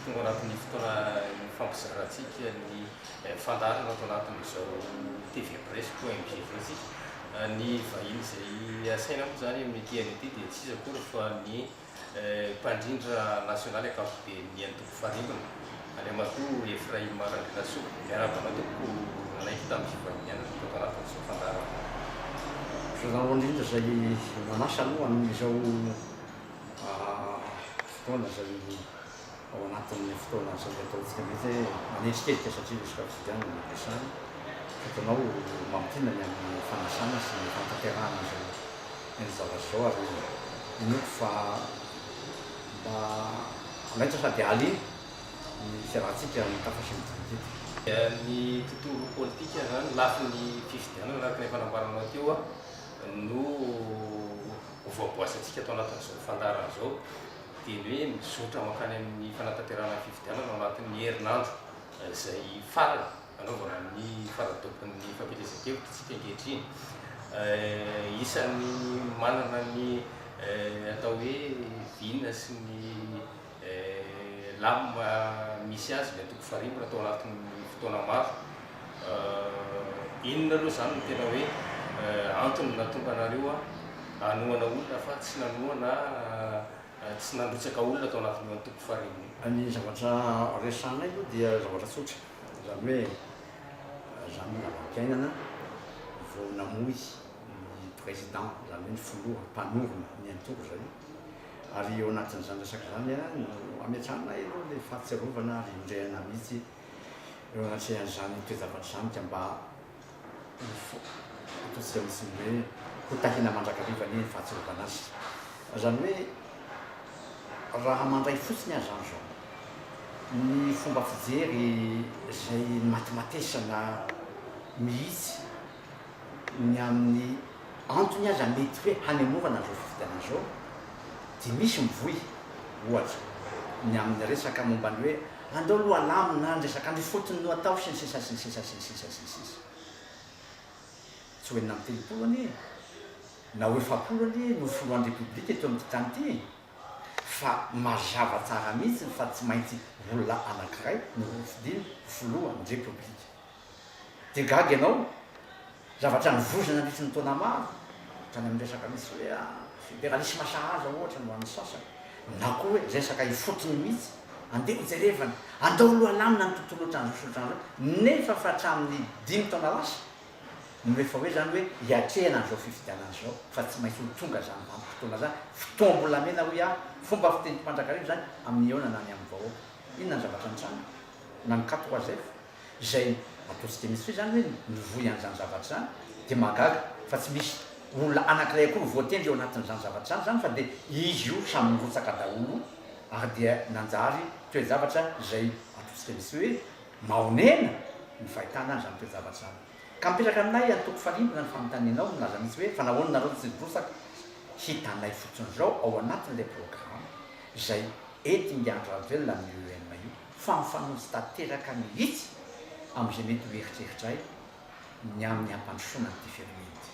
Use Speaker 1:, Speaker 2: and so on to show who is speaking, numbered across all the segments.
Speaker 1: tonga anatin'ny fotoana fampizarantsika ny fandarana atao anatin'izao TV Presse .mg zao ny vahiny izay asaina moa zany amin'ny TNT dia tsy izy akory fa ny mpandrindra nasionaly ankapobeny antoko farimbona any amatoa Efraim Randrianasoa miarabana toko nalaiky tamin'ny fivahiniana tao anatin'izao fandarana.
Speaker 2: Zao indrindra zay manasa aloha amin'izao fotoana zay ao anatin'ny fotoana zay ataontsika mety manetriketrika satria resaka fidiana ny ampiasana fotonao mampina ny amin'ny fanasana sy ny fantanterahana zao ny zavatra zao ary inoko fa mba maitra sady aly ny fiarahantsika ny tafasy mitokety
Speaker 1: ny tontolo politika zany lafy ny fifidianana araka ny fanambaranao teo no voaboasantsika atao anatin'izao fandarana zao dia ny hoe mizotra mankany amin'ny fanatanterahana fifidianana ao anatin'ny herinandro izay farany anaovana ny faradokon'ny fampielezan-kevitra tsika ankehitriny isan'ny manana ny atao hoe vinona sy ny lama misy azy ny antoko farimbona atao anatin'ny fotoana maro inona aloha zany no tena hoe antony natonga anareo hanoana olona fa tsy nanoana tsy nandrotsaka olona atao anatin'ny antoko farimbona.
Speaker 2: Ny zavatra resanay aloha dia zavatra tsotra zany hoe zany navakiainana vao namoy ny président zany hoe ny foloha mpanorona ny antoko zay ary eo anatin'izany resaka zany no ametrahanay aloha le fahatserovana ary indrehana mihitsy eo anatrehany toezavatra zany ka mba ataontsika misy hoe hotahina mandrakariva ny fahatserovana azy zany hoe raha mandray fotsiny azy zany zao ny fomba fijery zay matimatesana mihitsy ny amin'ny antony azy mety hoe hanemovana zao fifidianana zao dia misy mivoy ohatra ny amin'ny resaka mombany hoe andao aloha alamina ny resaka ny fotony no atao sy ny sisa sy ny sisa sy ny sisa sy ny sisa tsy hoenina amin'ny telopolo anie na hoe efapolo anie no foloan'ny repoblika eto amin'ity tany ity fa mazava tsara mihitsy fa tsy maintsy olona anankiray no fidiny foloan'ny repoblika dia gaga ianao zavatra nivozana nitry ny taona maro tany amin'ny resaka misy hoe fédéralisme sahaza ohatra no an'ny sasany na koa hoe resaka ifotony mihitsy andeha hojerevana andao aloha lamina ny tontolo ohatran'izao nefa fa hatramin'ny 5 taona lasa no efa hoe zany hoe hiatrehana an'izao fifidianana zao fa tsy maintsy ho tonga zany fotoana zany fotoam-bolamena hoe fomba fitenim-pandrakarivo zany amin'ny eona na ny amin'ny vahoaka inona ny zavatra nitrano na ny 4 zay ataontsika misy hoe zany hoe nivoy an'izany zavatra zany dia magaga fa tsy misy olona anankiray akory voatendry eo anatin'izany zavatra zany fa dia izy io samy mirotsaka daholo ary dia nanjary toezavatra zay ataontsika misy hoe mahonena ny fahitana zany toezavatra zany ka mipetraka aminay antoko farimbona ny fanontanianao milaza misy hoe fa nahoana nareo tsy mirotsaka hitanay fotsiny zao ao anatin'ilay programme zay ety miandro avelona amin'ny UEM io fa mifanozy tanteraka mihitsy amin'izay mety ho eritreritray ny amin'ny ampandrosoana ny diferimity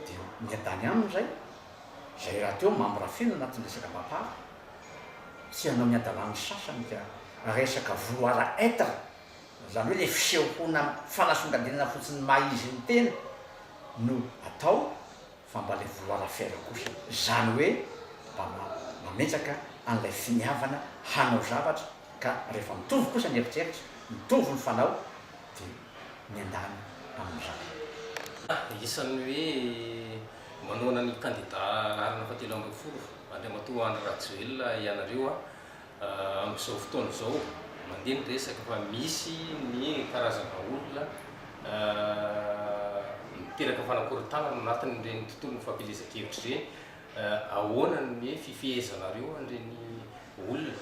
Speaker 2: dia miadany amin'izay zay raha teo mamorafeno anatin'ny resaka mapara tsy hanao miadalany sasany ka resaka voloara etre zany hoe le fisehoana fanasongadenana fotsiny maizy ny tena no atao fa mba le voloara fera kosa zany hoe mba mametraka an'ilay finiavana hanao zavatra ka rehefa mitovy kosa ny eritreritra mitovy ny fanao dia miandany amin'izany
Speaker 1: isan'ny hoe manoana ny candidat arina fahatelo ambin'ny folo Andriamatoa Andry Rajoelina ianareo amin'izao fotoana zao mandeha ny resaka fa misy ny karazana olona miteraka fanakorontanana anatin'ireny tontolo fampielezan-kevitra ireny ahoana ny fifehezanareo an'ireny olona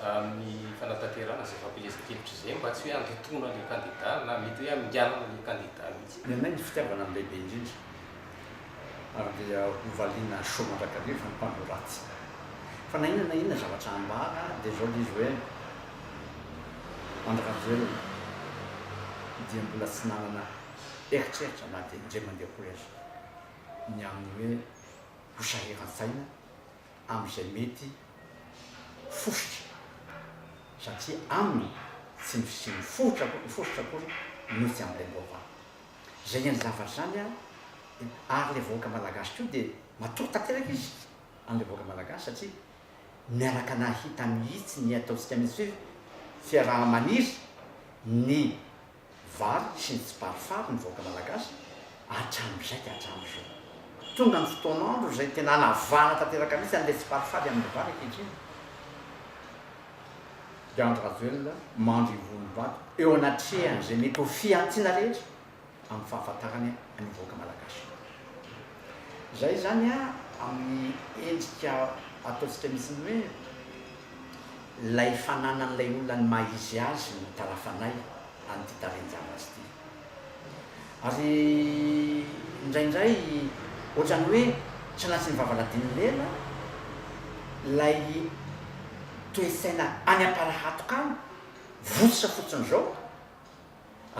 Speaker 1: amin'ny fanatanterahana izay fampielezan-kevitra izay mba tsy hoe andotona le candidat na mety hoe aminganana le candidat mihitsy.
Speaker 2: Ny aminay ny fitiavana amin'ny lehibe indrindra ary dia hovaliana soa mandrakarivo ny mpanoratsy fa na inona zavatra ambara dia zao le izy hoe Andry Rajoelina dia mbola tsy nanana eritreritra na dia indray mandeha kory azy ny amin'ny hoe hosaheran-tsaina amin'izay mety fosotra satria aminy sy mifotra kory no tsy am'ilay mbova zay eny zavatra zany a ary le vahoaka malagasy ko dia matory tanteraka izy am'le vahoaka malagasy satria miaraka nahita mihitsy ny ataontsika mihitsy hoe fiaraha-maniry ny vary sy ny tsiparifary ny vahoaka malagasy hatram'izay ka hatram'izao tonga ny fotoan'andro zay tena navana tanteraka mihitsy an'le tsiparifary amin'ny vary ankehitriny dia Andry Rajoelina mandry volom-bato eo anatrehan'izay mety ho fiantiana rehetra amin'ny fahafantarany ny vahoaka malagasy zay zany a amin'ny endrika ataontsika misy ny hoe lay fananan'ilay olona ny mahizy azy ny tarafanay anyty tarenjana azy ty ary indraindray ohatrany hoe tsy anatsy ny vavaladiny lela lay toesaina any am-parahatokany votsisa fotsiny zao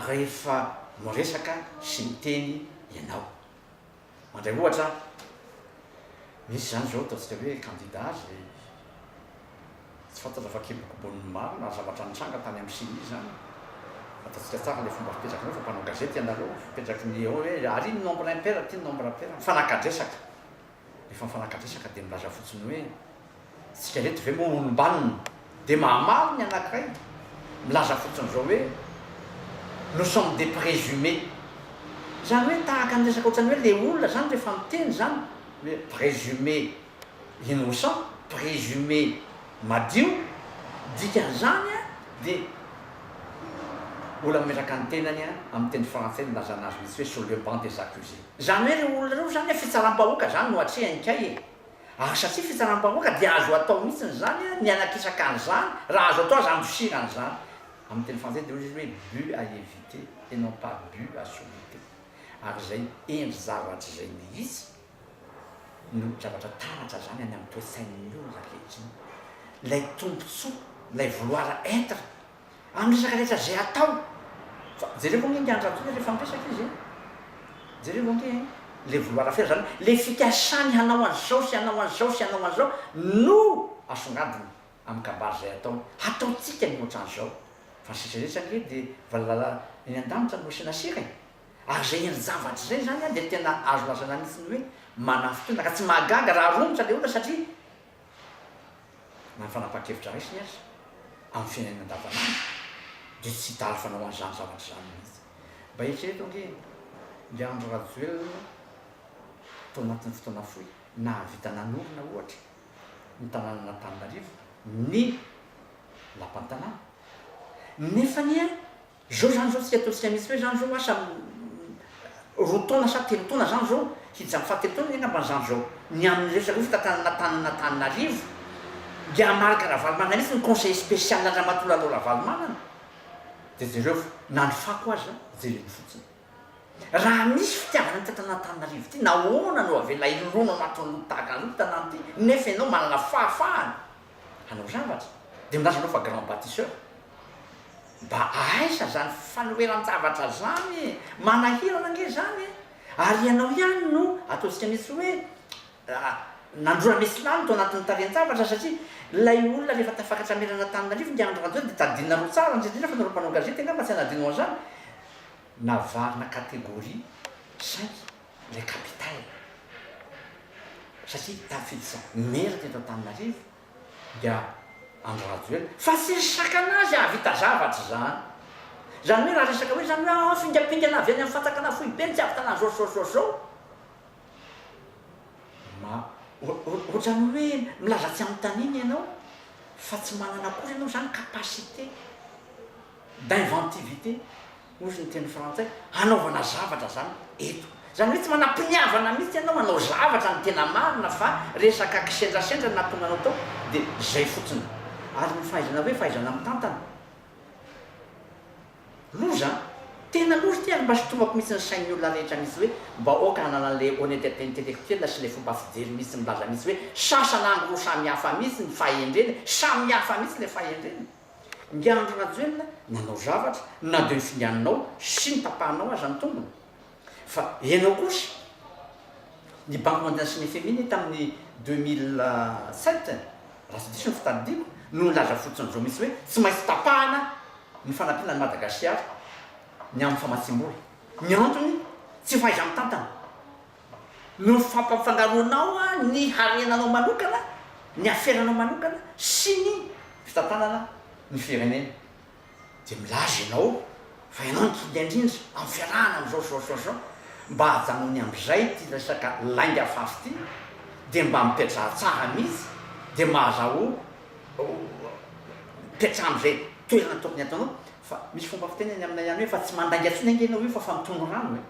Speaker 2: rehefa miresaka sy miteny ianao mandray ohatra misy zany zao ataontsika hoe kandida azy tsy fantatra fa kebokobon'ny maro na zavatra nitranga tany amin'ny siny izy zany ataontsika tsara le fomba fipetrakanao fa mpanao gazety ianareo fipetraky ny eo hoe ary ny nombre impaire ty ny nombre impaire mifanakadresaka rehefa mifanakadresaka dia milaza fotsiny hoe tsika reto ve moa olombanina dia mahamaro ny anankiray milaza fotsiny zao hoe nous sommes des présumés zany hoe tahaka nyresaka ohatrany hoe le olona zany rehefa miteny zany hoe présumé innocent présumé madio dikan'izany a dia olona mimetraka ny tenany a amin'ny teny français nilazana azy misy hoe sur le banc des accusés zany hoe le olona reo zany a fitsaram-bahoaka zany no atrehany kay ary satria fitsaram-bahoaka dia azo atao mihitsiny zany a ny anakisaka an'izany raha azo atao azy am'fisiran'izany amin'ny teny français dia izy hoe but à éviter et non pas but à sauver ary zay endry zavatra zay mihitsy no zavatra taratra zany any amin'ny toe-sain'ny olona kehitriny lay tombontsoa lay vouloir être amin'ny resaka rehetra zay atao fa jereo vonge ngiandra toy rehefa miresaka izy jereo vonge le vouloir faire zany le fikasany hanao an'izao sy hanao an'izao sy hanao an'izao no asongadiny amin'ny kabary zay atao ataotsika ny ohatran'izao fa sisa rehetra nge dia valalala eny an-damitra no sinasira ary zay endry zavatra zay zany a dia tena azo lazana mihitsiny hoe manany fotoana ka tsy mahagaga raha romotra le olona satria na ny fanapa-kevitra raisiny azy amin'ny fiainana andavanandro dia tsy dary fanao an'izany zavatra zany mihitsy mba eritrereto nge le Andry Rajoelina tao anatin'ny fotoana fohy nahavita nanorona ohatra ny tanàna n'Antananarivo ny lampan-tanàna nefa ny a zao zany zao tsy ataontsika misy hoe zany zao asa roa taona sa telo taona zany zao hiditra amin'ny fahatelo taona angambany zany zao ny amin'ny resaka hoe fitantanan'Antananarivo dia marika Ravalomanana mihitsy ny conseil spécial Andriamatola Lo Ravalomanana dia jereo nanofako azy jereny fotsiny raha misy fitiavana ny tantanan'Antananarivo ty nahoana no avela ilona anatin'ny tahaka an'io tanàna ty nefa ianao manana fahafahana hanao zavatra dia milaza anao fa grand bâtisseur mba aisa zany fanoeran-javatra zany manahirana nge zany ary ianao ihany no ataontsika misy hoe nandrora misy lany to anatin'ny taren-javatra satria lay olona rehefa tafakatra merana Antananarivo dia Andry Rajoelina dia tadinina roa tsara indrindrindra fa nareo mpanao gazety angamba tsy hanadino an'izany navarina kategoria 5 le capitale satria tafiditra mera teto Antananarivo dia Andry Rajoelina fa tsy resaka anazy avita zavatra zany hoe raha resaka hoe zany hoe fingapingana avy any amin'ny fatakana fohy be ny tsy avitana zao ohatrany hoe milaza tsy amin'ny taniny ianao fa tsy manana akory ianao zany capacité d'inventivité ozy ny teny frantsay hanaovana zavatra zany eto zany hoe tsy manam-piniavana mihitsy ianao manao zavatra ny tena marina fa resaka kisendrasendra natonga anao tao dia zay fotsiny ary ny fahaizana hoe fahaizana mitantana loza tena loza ty ary mba sotombako mihitsy ny sain'ny olona rehetra misy hoe mba oka hanana le honnêteté intellectuelle sy le fomba fijery misy milaza misy hoe sasan'andro samihafa mihitsy ny fahendreny samihafa mihitsy le fahendreny nge Andry Rajoelina nanao zavatra na de ny finianinao sy ny tapahanao azy amin'ny tombony fa ianao kosa ny banque mondiale sy ny FMI tamin'ny 2007 raha tsy diso ny fitadidiko no laza fotsiny zao misy hoe tsy maintsy tapahana ny fanampiana ny Madagasikara ny amin'ny famatsim-bola. Ny antony tsy fahaiza mitantana no fampafangaroanao a ny harenanao manokana, ny aferanao manokana sy ny fitantanana ny firenena. De milaza ianao fa ianao nitondindrindra amin'ny fiarahana am'zao mba hajanony am'izay ty resaka lainga fafy ty de mba mipetraha tsara mihitsy de mahazaho mipetraha am'izay toerana tokony ataonao. Fa misy fomba fiteneny aminay ihany hoe fa tsy mandainga intsony angenao io fa mitono rano hoe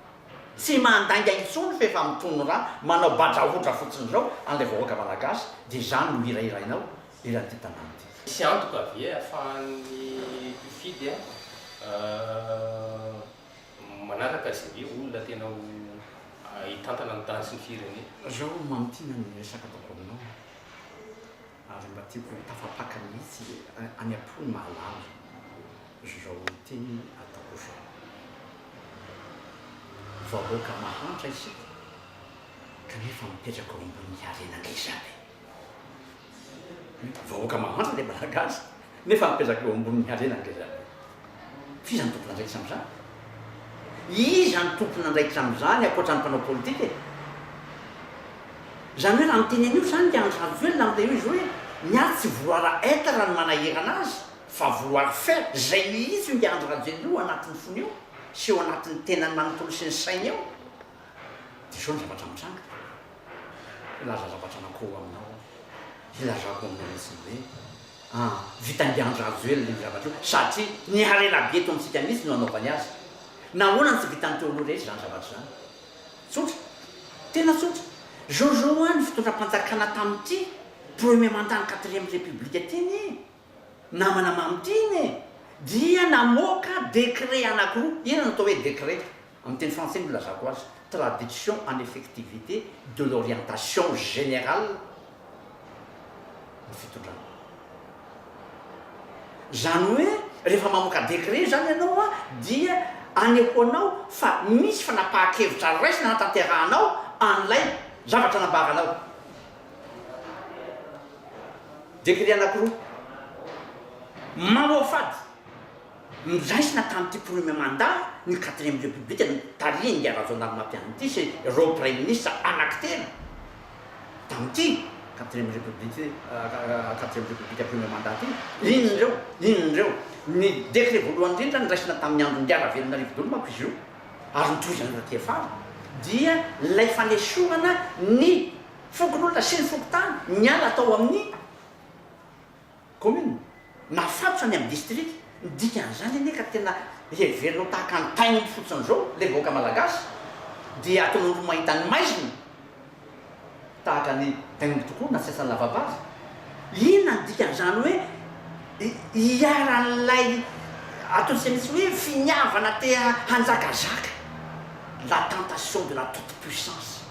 Speaker 2: tsy mandainga intsony fa efa mitono rano manao badraotra fotsiny zao an'ilay vahoaka malagasy de zany no hirahirainao eran'ity tanàna ty.
Speaker 1: Misy antoka avy ahafahan'ny mpifidy manaraka zay olona tena hitantana ny tany sy ny firenena.
Speaker 2: Zao manontina ny resaka ataoko aminao ary mba tiako tafapaka mihitsy any am-pony mahalala zao teny ataoko zao. Vahoaka mahantra isika kanefa mipetraka eo ambony arenan'ilay zabe. Vahoaka mahantra le malagasy nefa mipetraka eo ambony arenan'ilay zabe. Fiza ny tompona andraikitra am'izany? Iza ny tompona andraikitra am'izany ankoatra ny mpanao politika e? Zany hoe raha miteneny io zany de andro velona amin'ilay io izy hoe niary tsy voloara être raha ny manahirana azy fa voloara faire zay mihitsy io nge andro rajelio anatin'ny fony io sy eo anatin'ny tenany manontolo sy ny sainy eo. De zao ny zavatra mitranga. Ilaza zavatra anankoho aminao ilazako aminao mihitsy hoe vitan'andro rajoely le zavatra io satria ny harena be eto amitsika mihitsy no anaovany azy. Nahoana ny tsy vitan'ny teoloha rehetra zany zavatra zany? Tsotra, tena tsotra. Zao any fitondram-panjakana tamin'ity premier mandat ny 4e république teny namana mamtiny dia namoaka décret anankiroa. Ina natao hoe décret amin'ny teny français no lazako azy traduction en effectivité de l'orientation générale ny fitondrana. Zany hoe rehefa mamoaka décret zany ianao dia anehoanao fa misy fanapahan-kevitra raisina natanterahanao an'ilay zavatra nambaranao. Décret anankiroa mamoa fady miraisina tamin'ity premier mandat ny 4e république tariny arazoanary mampian'ity sy reo premier ministre anankitena tamin'ity 4e république 4e république premier mandat ty. Inondreo ny décret voalohany indrindra nyraisina tamin'ny andro ndiara velona rivodolo manko izy io ary nitoizany raty afara dia lay fanesorana ny fokon'olona sy ny fokotany miala atao amin'ny commune nafatotra any amin'ny district. Dikan'izany ane ka tena heverinao tahaka ny tainy fotsiny zao le vahoaka malagasy dia ataon'olo mahita ny maizina tahaka ny tainy tokoa na sasany lavabazy. Inona ny dikan'izany hoe iaran'ilay ataontsika misy hoe finiavana te hanjakazaka la tentation de la toute puissance,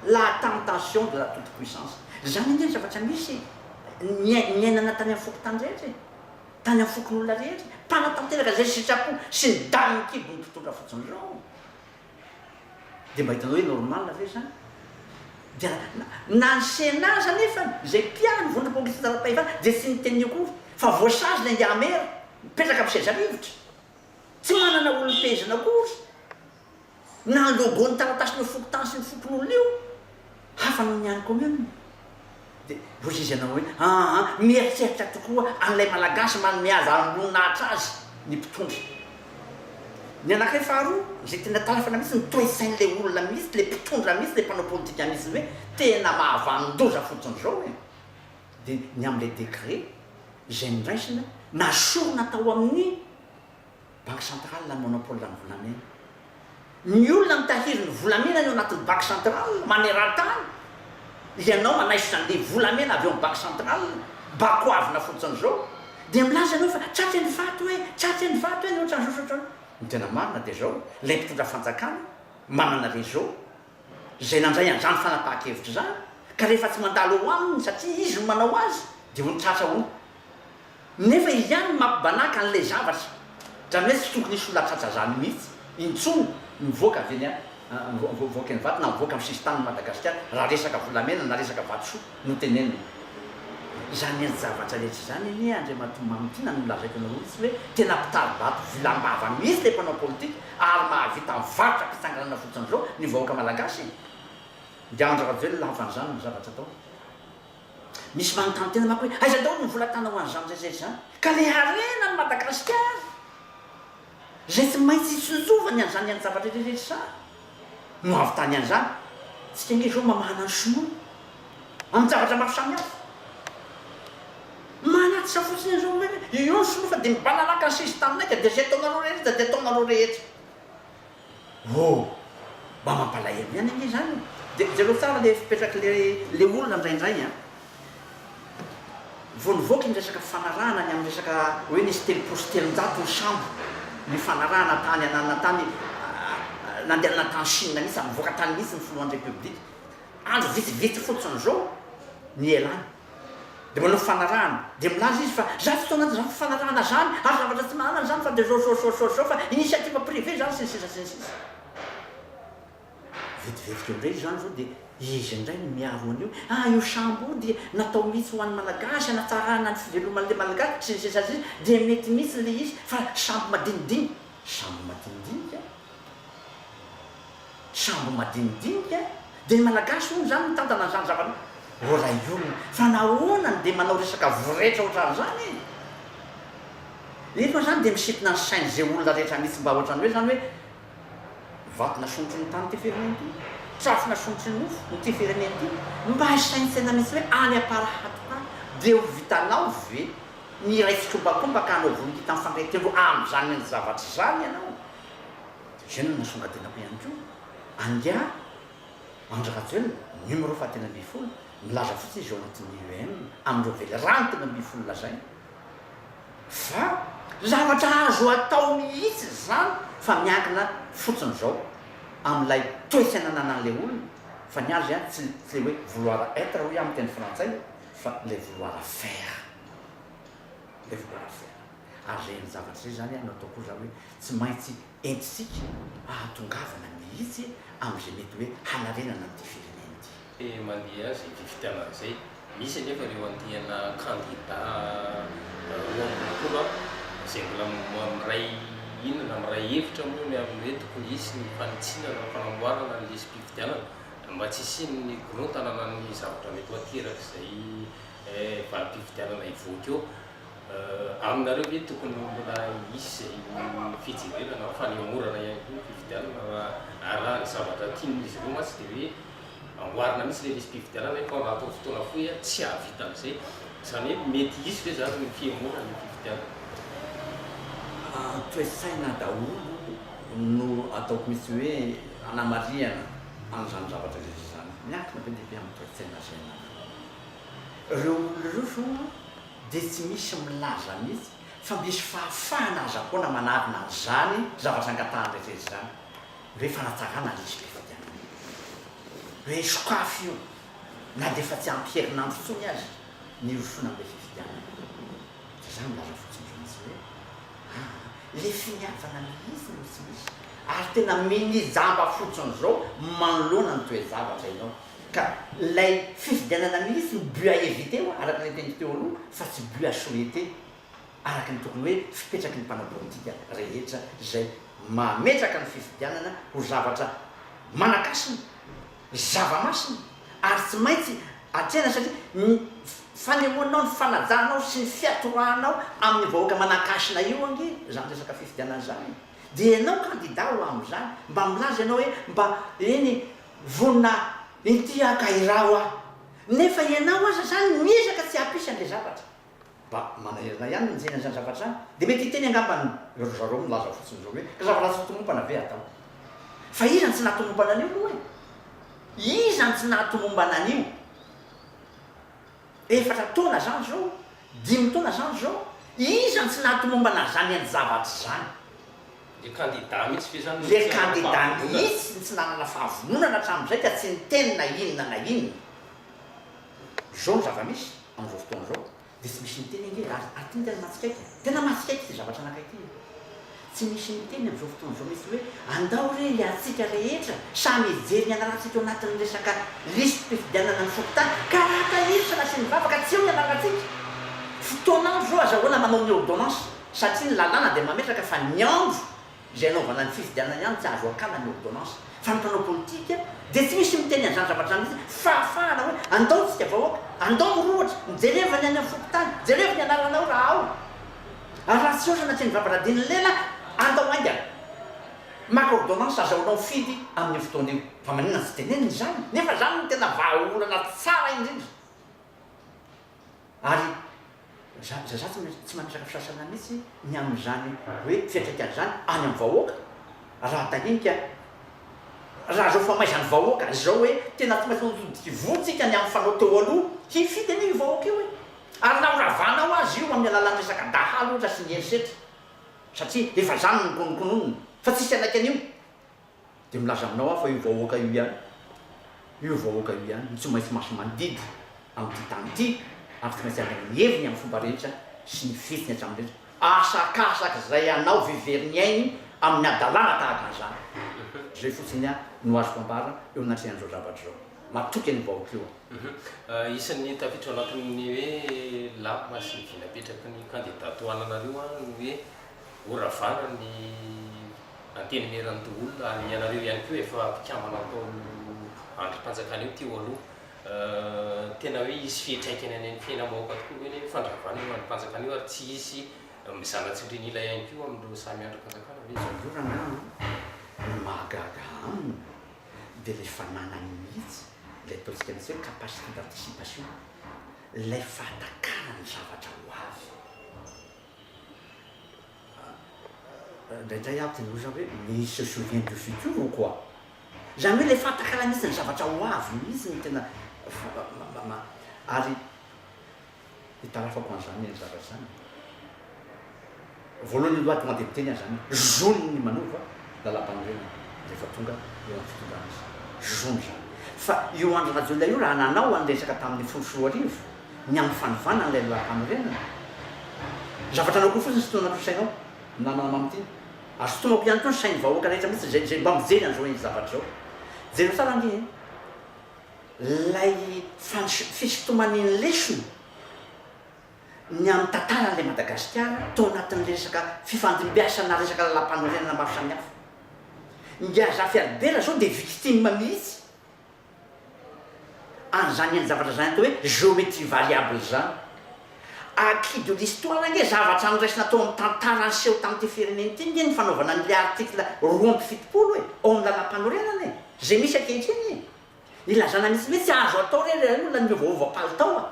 Speaker 2: la tentation de la toute puissance. Zany ane zavatra misy miainana tany amin'ny fokotany rehetra tany amin'ny fokon'olona rehetra mpanatanteraka zay sitrapo sy ny damy kibo ny mpitondra fotsiny zao. De mba hitanao hoe normal ve zany? Dia na ny sénat zany nefa zay piano vondra politique tara-pahefana de tsy nitenio kory fa voasazy le ndiamera mipetraka amin'ny seza rivotra tsy manana olom-pezina kory na logo ny taratasy ny fokotany sy ny fokon'olona io hafa no niany commune. De voa izy ianao hoe mieritreritra tokoa an'ilay malagasy manome azy anoninahitra azy ny mpitondra. Ny anankiray faharoa zay tena talafana mihitsy ny toe-sain'ilay olona mihitsy le mpitondra mihitsy le mpanao politika mihitsy hoe tena mahavanin-doza fotsiny zao e. De ny amin'ilay décret zay niraisina nasorona tao amin'ny banque centrale la monopole ny volamena. Ny olona mitahiry ny volamena ny anatin'ny banque centrale maneran-tany ianao manaisotra an'le volamena avy eo amin'ny banque centrale bakoavina fotsiny zao de milaza anao fa tratry ny vato hoe tratry ny vato hoe ohatran'izao sotrany. Ny tena marina de zao lay mpitondra fanjakana manana réseau zay nandray an'izany fanapahan-kevitra zany ka rehefa tsy mandalo eo aminy satria izy no manao azy de onitratra ono nefa izy ihany mampibanaka an'lay zavatra zany hoe tsy tokony isy olatratra zany mihitsy intsony mivoaka avy eny mivoaka ny vato na mivoaka amin'ny sisitany Madagasikara raha resaka volamena na resaka vatosoa no teneniny. zany ny zavatra rehetra zany ny andriamatomamity na nolazaiko anao izy hoe tena mpitaridato vilambava misy le mpanao politika ary mahavita mivarotra fitsanganana fotsiny zao ny vahoaka malagasy de andrarajo hoe lavan'izany ny zavatra atao misy manontany tena mako hoe aiza dao ny volatana ho an'izany rehetra zany ka le harena ny Madagasikara zay tsy maintsy isonjovany an'izany any zavatra rehetra no avy tany an'izany tsika nge zao mamahana ny sinoa amin'ny zavatra maro samihafa manaty sa fotsiny zao hoe io ny sinoa fa de mibanalaka ny sisy taminay de zay taonareo rehetra de taonareo rehetra mba mampalahelo ihany nge zany de zareo tsara le fipetraky le olona indraindray voanivoaka ny resaka fanarahana ny amin'ny resaka hoe nisy telopolo sy telonjato ny sambo ny fanarahana tany anana tany nandehanana tany Chine mihitsy mivoaka tany mihitsy ny filohan'ny république andro vitsivitsy fotsiny zao ny elany de manao fanarahana de milaza izy fa za tsy taonany za fanarahana zany ary zavatra tsy manana zany fa de zao fa initiative privé zany sinsisa vetivetika indray zany zao de izy indray ny miaro an'io io sambo de natao mihitsy ho an'ny malagasy anatsarana ny fiveloman'le malagasy sinsisa de mety mihitsy le izy fa sambo madinidinika de ny malagasy hono zany mitantana an'izany zavatra ola io fa nahoanany de manao resaka voretra ohatran'izany iny moa zany de misipina ny sainy zay olona rehetra mihitsy mba ohatrany hoe zany hoe vatina sonotry ny tany ty fireneny ty trafina sonotry ny nofo ny ty fireneny ty mba saintsaina mihitsy hoe any aparahaty de ho vitanao ve ny ray fitrombakombaka anao vonikita mifandretendro am'izany ny zavatra zany ianao zay no nasongatenako ihany ko angia andrakajoely numéro fahatena amby folo milaza fotsy izy eo anatin'ny UM amindreo velerany tena amby folo lazay fa zavatra azo atao mihitsy zany fa miankina fotsiny zao amin'ilay toetsananana an'le olona fa ny azy ihany tsy le hoe vouloir être hoe amin'ny teny frantsay fa le vouloir faire ary zay ny zavatra zay zany anao ataoko za hoe tsy maintsy entitsika ahatongavana mihitsy am'izay mety hoe hanarenana nyty fireneny ty
Speaker 1: mandeha zay fifitianana zay misy anefa reo andihana candidat oambola zay mbola amiray inona amiray hevitra moa ny hoe tokony isy ny fanitsinana ny fanamboarana ny lisy mpifidianana mba tsy isiny gorontanana ny zavatra mety ho ateraka zay valim-pifidianana ivoaka eo aminareo hoe tokony mbola isy zay fijerevana fa ny amorana ihany koa fifidianana raha ny zavatra tian'izy ireo matsy de hoe amboarina mihitsy le lisy mpifidianana fa natao fotoana foy tsy ahavita an'izay zany hoe mety isy hoe zany ny fiamorana ny fifidianana
Speaker 2: toesaina daholo no ataoko misy hoe anamariana an'izany zavatra rehetra zany miankina be dehibe amin'ny toetsaina zaina reo olona reo zao de tsy misy milaza mihitsy fa misy fahafahana azakoana manarina an'izany zavatra angatahany rehetra zany hoe fanatsarana lisy mpifidianana hoe sokafy io na de fa tsy ampiherinandro fotsony azy ny rosona am'le fifidianana zany milaza fotsiny zao mihitsy hoe le finiavana mihitsy no tsy misy ary tena minijamba fotsiny zao manoloana ny toe-zavatra ianao ka lay fifidianana mihitsy ny but à éviter araky ny teny teo aloha fa tsy but à souhaiter araky ny tokony hoe fipetraky ny mpanao politika rehetra zay mametraka ny fifidianana ho zavatra manakasina zava-masina ary tsy maintsy atrena satria fanehoanao ny fanajanao sy ny fiatoranao amin'ny vahoaka manakasina io ange zany resaka fifidianana zany de ianao candidat ho am'izany mba milaza ianao hoe mba eny vonina ity akairao nefa ianao aza zany miezaka tsy hampisy an'le zavatra mba manahirina ihany minjena an'izany zavatra zany de mety hiteny angambany zareo milaza fotsiny zao hoe ka zavatra tsy tomompana ve atao fa izany tsy nahatomompana an'io loha izany tsy nahatomombana an'io efatra taona zany zao 5 taona zany zao izany tsy nahatomombana zany any zavatra zany
Speaker 1: le candidat mihitsy fe zany
Speaker 2: le candidat mihitsy tsy nanana fahavononana hatramin'izay ka tsy niteny na inona zao ny zava-misy am'izao fotoana zao de tsy misy niteny nge ary tena tena matsikaiky tena matsikaiky ty zavatra anakaiky tsy misy miteny am'izao fotoana zao misy hoe andao re atsika rehetra samy ijery ny anaratsika eo anatin'ny resaka lisy mpifidianana ny fokotany karaka isana sy mivavaka tsy eo ny anaratsika fotoanandro zao azahoana manao ny ordonnance satria ny lalàna dia mametraka fa ny andro zay anaovana ny fifidianana ihany tsy azo akana ny ordonnance fa mpanao politika dia tsy misy miteny an'izany zavatra mihitsy fahafahana hoe andao tsika vahoaka andao rohatra mijerevany any amin'ny fokotany jerevy ny anaranao raha ao ary raha tsy osana tsy ny vavara-diny lela andao aingana maka ordonnance azahoanao fidy amin'ny fotoana io fa manina tsy teneniny zany nefa zany no tena vahaolana tsara indrindra ary za tsy mametraka fisasana mihitsy ny amin'izany hoe fiatraikany zany any amin'ny vahoaka raha tahinika raha zao fa maizany vahoaka zao hoe tena tsy maintsy votsika ny amin'ny fanao teo aloha hifidy an'io vahoaka io hoe ary na oravanao azy io amin'ny alalan'ny resaka dahalo ohatra sy ny erisetra satria efa zany ny konokononony fa tsisy anaiky an'io dia milaza aminao aho fa io vahoaka io ihany io vahoaka io ihany tsy maintsy maso mandidy amin'ity tany ity ary tsy maintsy amin'ny heviny amin'ny fomba rehetra sy ny fetiny hatramin'ny rehetra asakasaka zay anao viveriny ainy amin'ny adalàna tahaka an'izany zay fotsiny a no azoko ambara eo anatrehan'izao zavatra zao matoky ny vahoaka io
Speaker 1: isan'ny tafiditra anatin'ny hoe lapa sy ny vinapetraky ny candidat toananareo a ny hoe oravana ny anteny meran'ny olona ary ianareo ihany koa efa mpikamana atao androm-panjakana eo teo aloha tena hoe isy fiatraikany any amin'ny fiainam-bahoaka tokoa hoe fandravana io androm-panjakana io ary tsy isy mizanatsindrinila ihany koa amin'ireo samy androm-panjakana
Speaker 2: ny mahagaga aminy dia le fananany mihitsy lay ataontsika misy hoe capacité d'anticipation lay fahatakarany zavatra ho avy ndraindray aby teny oza hoe mais se souvient du futur ou quoi zany hoe le fahatakara mihitsy ny zavatra ho avy mihitsy ny tena ary hitarafako an'izany ny zavatra zany voalohany aloha tonga dia miteny azany zony ny manova lalam-panorena rehefa tonga eo amin'ny fitondràna izy zony zany fa io andro radiolay io raha nanao andresaka tamin'ny folo sy roa arivo ny amin'ny fanovana n'ilay lalam-panorenana zavatra anao koa fotsiny sy tonana tosainao namana am'tiny ary sy tonako ihany koa ny sainy vahoaka rehetra mihitsy zay mba mijery an'izao ny zavatra zao jereo tsara andriny lay fisotoman'ny lesona ny amin'ny tantaran'ilay Madagasikara tao anatin'ny resaka fifandimbiasana resaka lalam-panorenana maro samihafa Ngazafy Albert zao dia victime mihitsy an'izany ny zavatra zany atao hoe géométrie variable zany acquis de l'histoire nge zavatra an'iraisina tao amin'ny tantara seho tamin'ity fireneny ity nge ny fanaovana n'ilay article roa amby fitopolo hoe ao amin'ny lalam-panorenana e zay misy ankehitriny e ilazana mihitsy mihitsy azo atao re olona ny vaovaopalitao a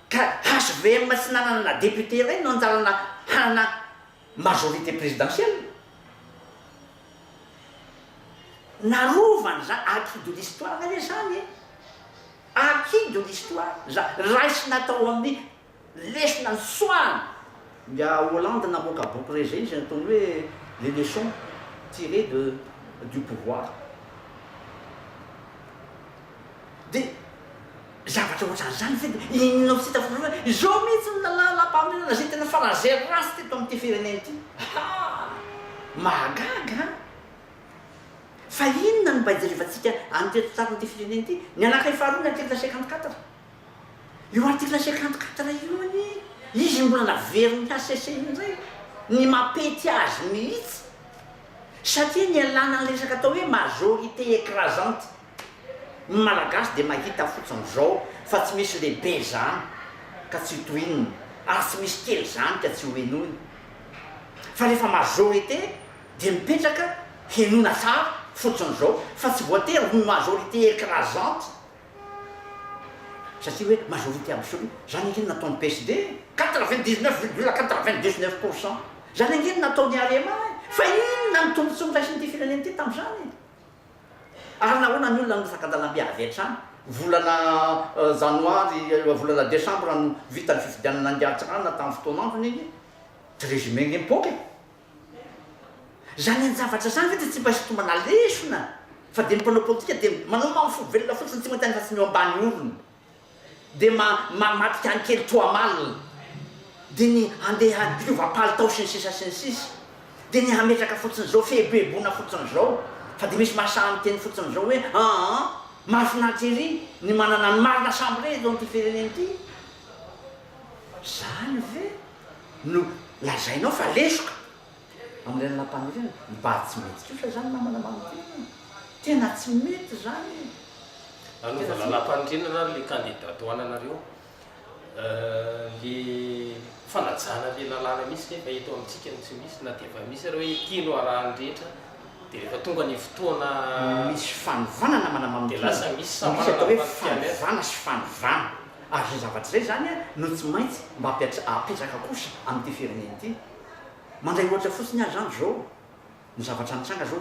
Speaker 2: ka HVM tsy nanana na député iray no anjalana hanana majorité présidentielle narovany zany acquis de l'histoire re zany e acquis de l'histoire raisina atao amin'ny lesona ny soany mia Hollande namoaka boky re zay izy ataony hoe les leçons tirées du pouvoir dia zavatra ohatran'izany fe inonao tsy hita foana hoe zao mihitsy ny lalam-panorenana zay tena farazay rasy teto amin'ity fireneny ity mahagaga fa inona no mba hijerevantsika an'teto tsara n'ity fireneny ity ny anankiray faharoa ny article 54 io article 54 io any izy mbola naveriny HCC indray ny mapety azy mihitsy satria ny alana ny resaka atao hoe majorité écrasante ny malagasy dia mahita fotsiny zao fa tsy misy lehibe zany ka tsy toinony ary tsy misy kely zany ka tsy hoenony fa rehefa majorité dia mipetraka henona tsara fotsiny zao fa tsy voatery ny majorité écrasante satria hoe majorité absolue zany angeny nataony PSD 99,99% zany angeny nataony RMA fa inona ny tombotsy miraisiny ity fireneny ity tamin'izany ary nahoana ny olona nofaka-dalam-biavy hatrany volana janoary volana décembre no vita ny fifidianana andiatsirana tamin'ny fotoanandrony iny trésumé ny époque zany any zavatra zany ve dia tsy mba sitomana lesona fa dia ny mpanao politika dia manao mamifo velona fotsiny tsy mahitany fa tsy meo ambany olona dia matika any kely toamalina dia ny andeha hiova-palitao sy ny sisa sy ny sisa dia ny hametraka fotsiny zao fehibebona fotsiny zao fa dia misy mahasamy teny fotsiny zao hoe mahafinaritra ery ny manana ny marina samby re zao n'ity fireneny ity zany ve no lazainao fa lesoka amin'ireny lampanireny mba tsy mety kosa zany namana manotena tena tsy mety zany
Speaker 1: anaova lalam-panondrinana le candidat hoananareo le fanajana le lalàna misy nefa eto amintsika no tsy misy na dia efa misy reo hoe tino arahany rehetra dia rehefa tonga ny fotoana
Speaker 2: misy fanovana namana
Speaker 1: dia lasa misy
Speaker 2: samanana hoe fanovana sy fanovana ary zay zavatra zay zany no tsy maintsy mba apetraka kosa amin'ity fireneny ity mandray ohatra fotsiny azy zany zao ny zavatra nitranga zao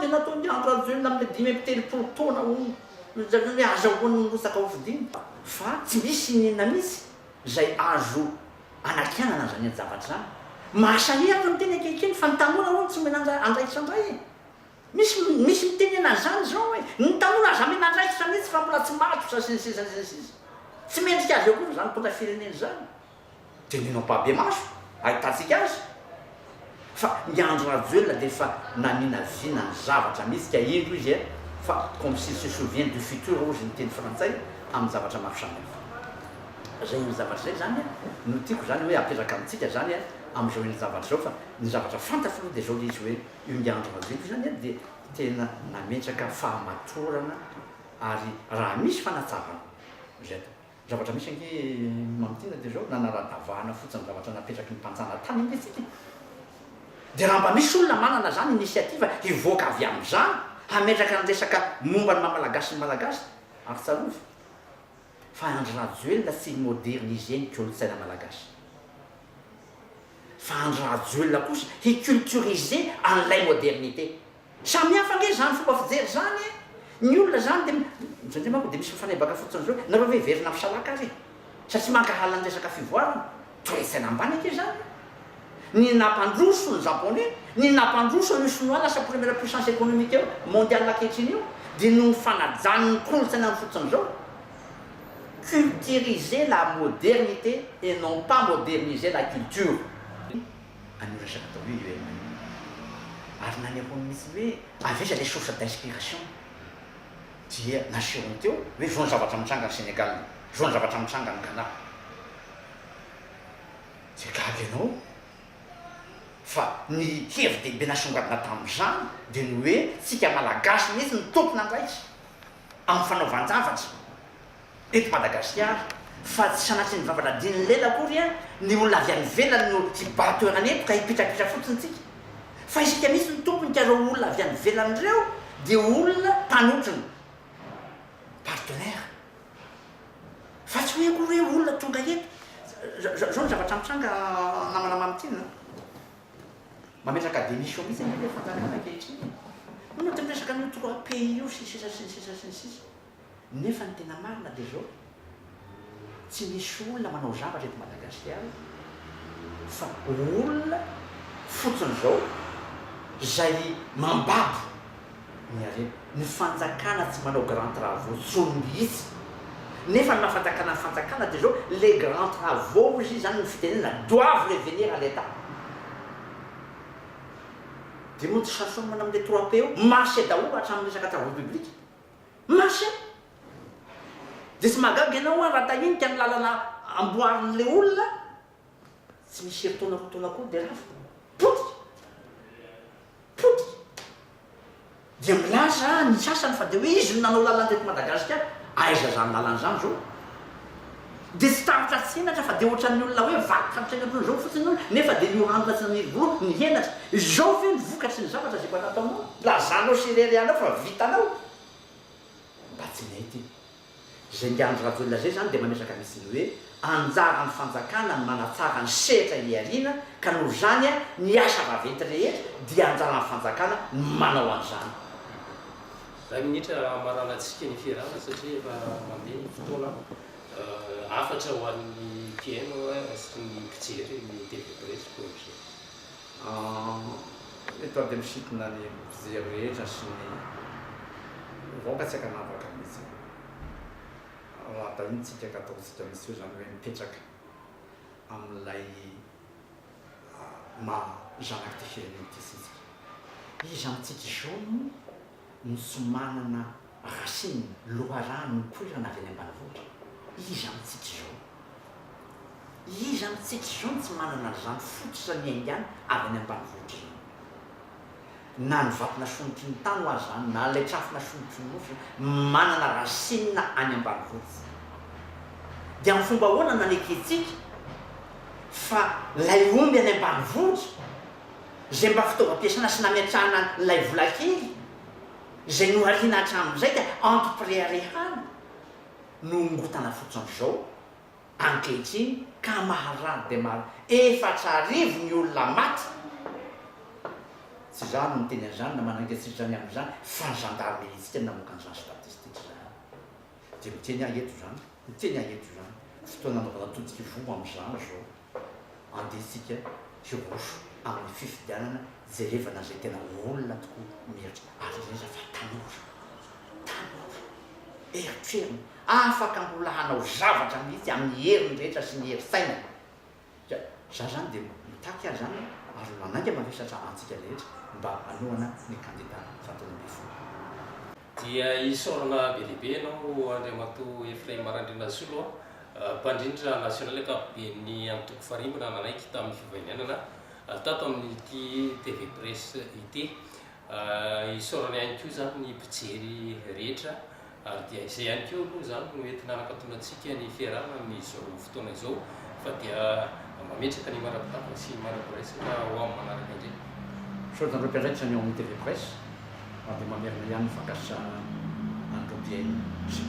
Speaker 2: dia natao niandro azoena amle 5 taona hoe azahoany nyrosaka ofidiny fa tsy misy nina misy zay azo anakianana zany ny zavatra zany mahasahirana miteny akehitreny fa ny tanora ho tsy mena andraikitsandray misy miteny anazy zany zao hoe ny tanora aza mena andraikitra mihitsy fa mbola tsy matotra sy ny sisa sy ny sisa tsy mendrika azy eo koa zany mpona fireneny zany dia ninao mpabe maso ahitatsika azy fa miandro rajoelona dia fa nanina vina ny zavatra misy ka indro izy fa comme s'il se souvient du futur ozy ny teny frantsay amin'ny zavatra maro samihafa zay ny zavatra zay zany no tiako zany hoe apetraka amintsika zany amin'izao ny zavatra zao fa ny zavatra fantatra aloha dia zao le izy hoe io miandro rajoeloko zany dia tena nametraka fahamatorana ary raha misy fanatsarana zay zavatra misy ange mamitiana dia zao nanaradavahana fotsiny zavatra napetraky ny mpanjana tany intsika dia raha mba misy olona manana zany initiativa hivoaka avy amin'izany hametraka ny resaka momba ny mamalagasy ny malagasy ary tsarovy fa andro rajoelona tsy moderniser ny kolotsaina malagasy fa andro rajoelona kosa hiculturiser an'ilay modernité samy hafa nge zany fomba fijery zany ny olona zany dia zandray manko dia misy mifanebaka fotsiny zao nareo hoe verina misalaka azy satria mankahala ny resaka fivoarana toetsaina ambany ake zany ny nampandroso ny japonais ny nampandroso ny chinois lasa première puissance économique eo mondial ankehitriny io dia no fanajany kolotsaina ny fotsiny zao culturiser la modernité et non pas moderniser la culture anio resaka atao hoe io ary nanehoany misy hoe aveza les sources d'inspiration dia nasehoany teo hoe zao ny zavatra mitranga ny Sénégal zao ny zavatra mitranga ny Ghana dia gaga ianao fa ny hevi-dehibe nasongadina tamin'izany dia ny hoe tsika malagasy mihitsy ny tompona andraikitra amin'ny fanaovan-javatra eto Madagasikara fa tsy sanatry ny vavaladiny lela akory ny olona avy any velany no hibatoerany eto ka hipitrapitra fotsiny tsika fa isika misy ny tompony ka reo olona avy any velany reo dia olona mpanotriny partenaire fa tsy hoe akory hoe olona tonga eto zao ny zavatra mitranga namana mamitina mametraka démission mihitsy le fanjanana ankehitriny no ty miresaka ny 3 pays io sy sisa sy ny sisa sy ny sisa nefa ny tena marina dia zao tsy misy olona manao zavatra eto Madagasikara fa olona fotsiny zao zay mambabo ny areny ny fanjakana tsy manao grand travaux tsony mihitsy nefa ny mahafanjakana ny fanjakana dia zao les grands travaux izy zany ny fitenena doivent revenir à l'état dia moa tsy sasomana amin'le 3 pays eo marché daholo hatramin'ny resaka travaux publics marché dia tsy mahagaga ianao raha tahinika ny lalana amboarin'le olona tsy misy heritona roatona koa dia rafa potika dia milaza ny sasany fa dia hoe izy no nanao lalana teto Madagasikara aiza zany lalana zany zao dia tsy tarotra tsenatra fa dia ohatran'ny olona hoe vakotra mitsainatony zao fotsiny olo nefa dia niorandratsy ny volo ny henatra zao ve ny vokatry ny zavatra zay koa nataonao lazanao sirerianao fa vitanao mba tsy mety zay ngiandro rajoelona zay zany dia mametraka misy ny hoe anjara ny fanjakana ny manatsara ny setra iariana ka noho zany ny asa vaventy rehetra dia anjara ny fanjakana ny manao an'izany
Speaker 1: raha minitra maranatsika ny fiarana satria efa mandeha ny fotoana afatra ho an'ny PM sy ny mpijery ny TV Presse koa
Speaker 2: eto aby misitona ny mpijery rehetra sy ny vaoka tsy aka navaka mihitsy raha tahiny tsika ka ataontsika misy hoe zany hoe mipetraka amin'ilay zanaky ty firenena ty sitsika. Izy amintsika zao no tsy manana racine loharano koirana avy any ambanivohitra. Izy amintsika zao. Izy amintsika zao no tsy manana zany fototra ny aingany avy any ambanivohitra zany. Na ny vatona sonotry ny tany ho azy zany, na lay trafona sonotry ny mofo manana racine any ambanivohitra. Dia amin'ny fomba ahoana naneketsika fa lay omby any ambanivohitra zay mba fitaovam-piasana sy nametrahana lay vola kely zay nohariana hatramin'izay dia entrepréarehana no ngotana fotsiny zao ankehitriny ka maharary dia maro 4,000 ny olona maty. Tsy zany no miteny an'izany na manangesitra zany amin'izany fa gendarmerie namoaka an'izany statistique zany. Dia miteny ahy eto zany, miteny ahy eto zany fotoana anaovana todika voa amin'izany zao andesika hiroso amin'ny fifidianana jerevana zay tena olona tokoa miheritra ary reza fa tanora eritreriny afaka mbola hanao zavatra mihitsy amin'ny heriny rehetra sy ny herin-tsaina. Za zany dia mitaky ahy zany ary manangy mavesatra antsika rehetra mba anoana ny candidat fatao amby folo.
Speaker 1: Dia isorana be lehibe anao Andriamatoa Efraim Marandrina Solo, mpandrindra nasional ankapobeny amin'ny toko farimana nanaiky tamin'ny fivahinianana tato amin'ity TV Presse ity. Isorana ihany koa zany ny mpijery rehetra ary dia izay ihany koa aloha zany no entina anakatonantsika ny fiarahana amin'izao fotoana izao fa dia mametraka ny mara-pitavana sy mara-piresaka ho amin'ny manaraka indray.
Speaker 2: Saodan'ireo mpiandraikitra ny ao amin'ny TV Presse dia mamerina ihany ny fakasitra androbiainy sy